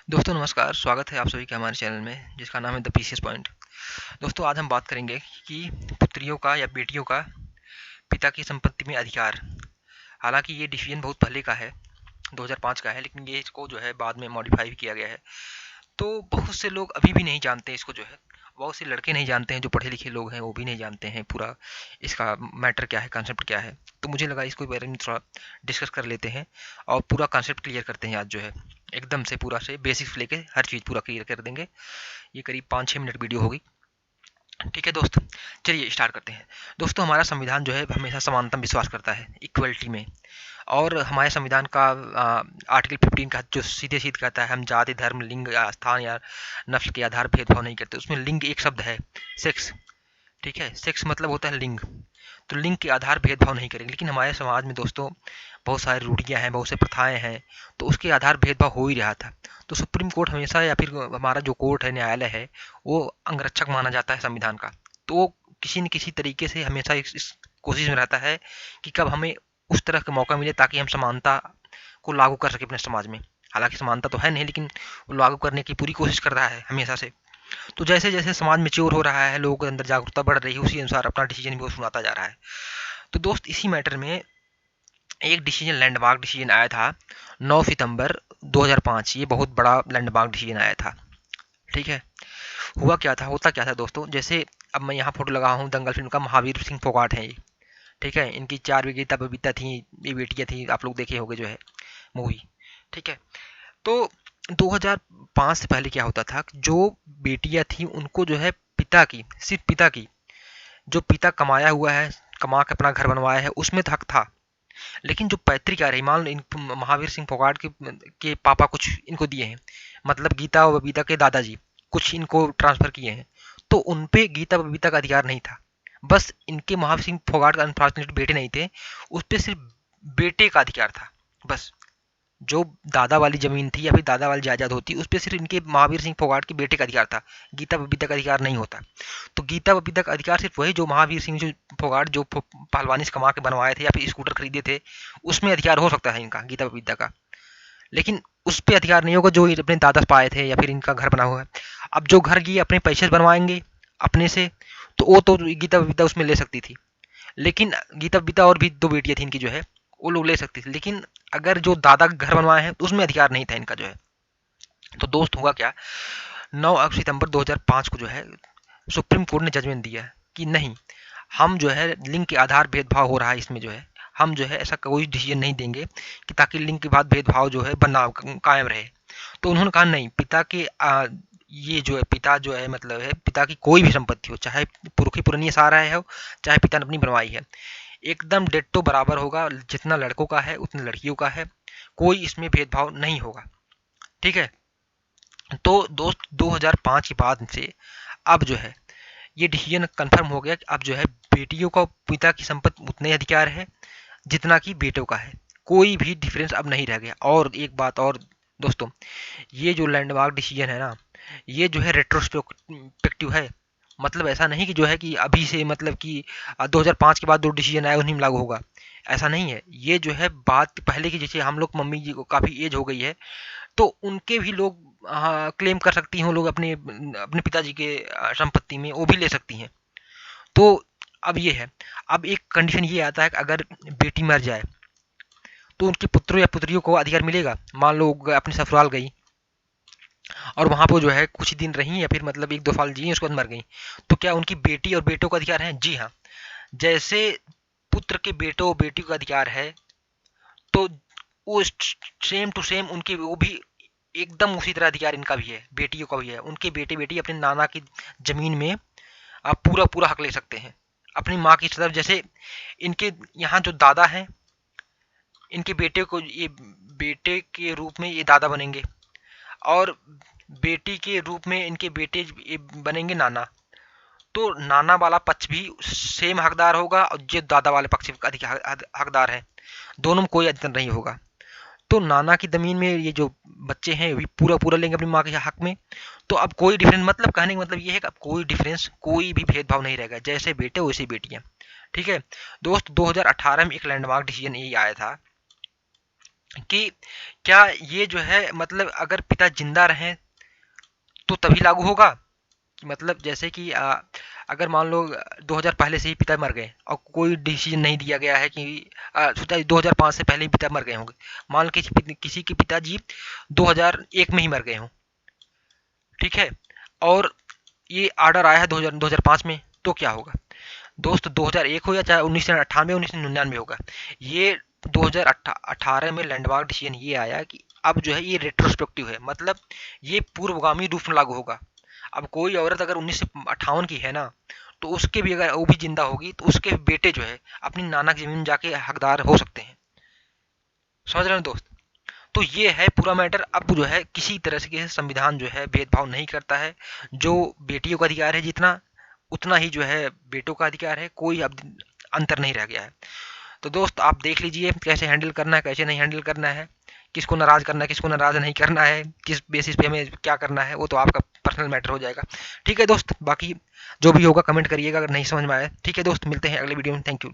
दोस्तों नमस्कार, स्वागत है आप सभी का हमारे चैनल में जिसका नाम है द पीसीएस पॉइंट। दोस्तों आज हम बात करेंगे कि पुत्रियों का या बेटियों का पिता की संपत्ति में अधिकार। हालांकि ये डिसीजन बहुत पहले का है, 2005 का है, लेकिन ये इसको जो है बाद में मॉडिफाई भी किया गया है। तो बहुत से लोग अभी भी नहीं जानते इसको जो है, बहुत से लड़के नहीं जानते हैं, जो पढ़े लिखे लोग हैं वो भी नहीं जानते हैं पूरा इसका मैटर क्या है, कॉन्सेप्ट क्या है। तो मुझे लगा इसको बारे में थोड़ा डिस्कस कर लेते हैं और पूरा कॉन्सेप्ट क्लियर करते हैं आज जो है, एकदम से पूरा से बेसिक्स लेके हर चीज़ पूरा क्लियर कर देंगे। ये करीब 5-6 मिनट वीडियो होगी। ठीक है दोस्त, चलिए स्टार्ट करते हैं। दोस्तों हमारा संविधान जो है हमेशा समानतम विश्वास करता है, इक्वलिटी में। और हमारे संविधान का आर्टिकल 15 का जो सीधे सीधे कहता है हम जाति धर्म लिंग या स्थान या नस्ल के आधार भेदभाव नहीं करते। उसमें लिंग एक शब्द है, सेक्स। ठीक है, सेक्स मतलब होता है लिंग। तो लिंग के आधार भेदभाव नहीं करेंगे। लेकिन हमारे समाज में दोस्तों बहुत सारी रूढ़ियाँ हैं, बहुत से प्रथाएं हैं, तो उसके आधार भेदभाव हो ही रहा था। तो सुप्रीम कोर्ट हमेशा, या फिर हमारा जो कोर्ट है, न्यायालय है, वो अंगरक्षक माना जाता है संविधान का। तो वो किसी न किसी तरीके से हमेशा इस कोशिश में रहता है कि कब हमें उस तरह का मौका मिले ताकि हम समानता को लागू कर सके अपने समाज में। हालांकि समानता तो है नहीं, लेकिन वो लागू करने की पूरी कोशिश कर रहा है हमेशा से। तो जैसे जैसे समाज मैच्योर हो रहा है, लोगों के अंदर जागरूकता बढ़ रही है, उसी अनुसार अपना डिसीजन भी वो सुनाता जा रहा है। तो दोस्त इसी मैटर में एक डिसीजन, लैंडमार्क डिसीजन आया था 9 सितंबर 2005। ये बहुत बड़ा लैंडमार्क डिसीजन आया था। ठीक है, हुआ क्या था, होता क्या था दोस्तों, जैसे अब मैं यहाँ फोटो लगा हूँ दंगल फिल्म का, महावीर सिंह फोगाट है ये। ठीक है, इनकी 4 विजेता बबीता थी, ये बेटियाँ थी, आप लोग देखे होंगे जो है मूवी। ठीक है, तो 2005 से पहले क्या होता था, जो बेटियां थी उनको जो है पिता की, सिर्फ पिता की, जो पिता कमाया हुआ है, कमा के अपना घर बनवाया है, उसमें हक था। लेकिन जो पैतृक आ रही, मान लो महावीर सिंह फोगाट के पापा कुछ इनको दिए हैं, मतलब गीता और बबीता के दादाजी कुछ इनको ट्रांसफर किए हैं, तो उनपे गीता बबीता का अधिकार नहीं था। बस इनके महावीर सिंह फोगाट का अनफॉर्चुनेट बेटे नहीं थे, उस पर सिर्फ बेटे का अधिकार था। बस जो दादा वाली जमीन थी या फिर दादा वाली जायदाद होती, उस पर सिर्फ इनके महावीर सिंह फोगाट के बेटे का अधिकार था, गीता बबीता का अधिकार नहीं होता। तो गीता बबीता का अधिकार सिर्फ वही जो महावीर सिंह जो फोगाट जो पहलवानी से कमा के बनवाए थे या फिर स्कूटर खरीदे थे, उसमें अधिकार हो सकता है इनका, गीता बबीता का। लेकिन उस पर अधिकार नहीं होगा जो अपने दादा से पाए थे या फिर इनका घर बना हुआ है। अब जो घर ये अपने पैसे से बनवाएंगे अपने से, तो वो तो गीता बबीता उसमें ले सकती थी। लेकिन गीता बबीता और भी दो बेटियां थी इनकी जो है, वो लोग ले सकती थी। लेकिन अगर जो दादा घर बनवाए हैं तो उसमें अधिकार नहीं था इनका जो है। तो दोस्त हुआ क्या, 9 सितंबर 2005 को जो है सुप्रीम कोर्ट ने जजमेंट दिया कि नहीं, हम जो है लिंग के आधार भेदभाव हो रहा है इसमें जो है, हम जो है ऐसा कोई डिसीजन नहीं देंगे कि ताकि लिंग के बाद भेदभाव जो है बना कायम रहे। तो उन्होंने कहा नहीं, पिता के ये जो है पिता जो है, मतलब है पिता की कोई भी संपत्ति हो, चाहे पुरखी पुरानी सारा है हो, चाहे पिता ने अपनी बनवाई है, एकदम डिट्टो बराबर होगा। जितना लड़कों का है उतना लड़कियों का है, कोई इसमें भेदभाव नहीं होगा। ठीक है, तो दोस्त 2005 के बाद से अब जो है ये डिसीजन कंफर्म हो गया कि अब जो है बेटियों का पिता की संपत्ति उतने अधिकार है जितना कि बेटों का है, कोई भी डिफरेंस अब नहीं रह गया। और एक बात और दोस्तों, ये जो लैंडमार्क डिसीजन है ना, ये जो है रेट्रोस्पेक्टिव है। मतलब ऐसा नहीं कि जो है कि अभी से, मतलब कि 2005 के बाद जो डिसीजन आया उन्हीं में लागू होगा, ऐसा नहीं है। ये जो है बात पहले की, जैसे हम लोग मम्मी जी को काफ़ी एज हो गई है, तो उनके भी लोग क्लेम कर सकती हैं, लोग अपने अपने पिताजी के संपत्ति में वो भी ले सकती हैं। तो अब ये है, अब एक कंडीशन ये आता है कि अगर बेटी मर जाए तो उनके पुत्रों या पुत्रियों को अधिकार मिलेगा। मान लो अपने ससुराल गई और वहां पर जो है कुछ ही दिन रही या फिर मतलब 1-2 साल जी, उसके बाद मर गई, तो क्या उनकी बेटी और बेटों का अधिकार है? जी हाँ। जैसे पुत्र के बेटों बेटी का अधिकार है, तो वो सेम टू सेम उनके वो भी एकदम उसी तरह अधिकार इनका भी है, बेटियों का भी है। उनके बेटे बेटी अपने नाना की जमीन में आप पूरा पूरा हक ले सकते हैं अपनी माँ की तरफ। जैसे इनके यहाँ जो दादा हैं, इनके बेटे को ये बेटे के रूप में ये दादा बनेंगे, और बेटी के रूप में इनके बेटे ये बनेंगे नाना। तो नाना वाला पक्ष भी सेम हकदार होगा और जो दादा वाले पक्ष का हकदार है, दोनों में कोई अंतर नहीं होगा। तो नाना की जमीन में ये जो बच्चे हैं भी पूरा पूरा लेंगे अपनी माँ के हक में। तो अब कोई डिफरेंस, मतलब कहने का मतलब ये है कि अब कोई डिफरेंस, कोई भी भेदभाव नहीं रहेगा, जैसे बेटे वैसे बेटियां। ठीक है दोस्त, 2018 में एक लैंडमार्क डिसीजन ये आया था कि क्या ये जो है मतलब अगर पिता जिंदा रहें तो तभी लागू होगा, मतलब जैसे कि अगर मान लो 2000 पहले से ही पिता मर गए और कोई डिसीजन नहीं दिया गया है कि 2005 से पहले ही पिता मर गए होंगे, मान लो किसी के पिताजी 2001 में ही मर गए हों, ठीक है, और ये ऑर्डर आया है 2005 में, तो क्या होगा दोस्त, 2001 हो या चाहे 1998 1999 होगा, ये 2018 में लैंडमार्क डिसीजन ये आया कि अब जो है ये रेट्रोस्पेक्टिव है, मतलब ये पूर्वगामी रूप में लागू होगा। अब कोई औरत अगर 1958 की है ना, तो उसके भी अगर वो भी जिंदा होगी तो उसके बेटे जो है अपनी नाना की जमीन जाके हकदार हो सकते हैं। समझ रहे हैं दोस्त? तो ये है पूरा मैटर। अब जो है किसी तरह से संविधान जो है भेदभाव नहीं करता है, जो बेटियों का अधिकार है जितना, उतना ही जो है बेटों का अधिकार है, कोई अब अंतर नहीं रह गया है। तो दोस्त आप देख लीजिए कैसे हैंडल करना है, कैसे नहीं हैंडल करना है, किसको नाराज करना है, किसको नाराज नहीं करना है, किस बेसिस पे हमें क्या करना है, वो तो आपका पर्सनल मैटर हो जाएगा। ठीक है दोस्त, बाकी जो भी होगा कमेंट करिएगा अगर नहीं समझ में आया। ठीक है दोस्त, मिलते हैं अगले वीडियो में। Thank you.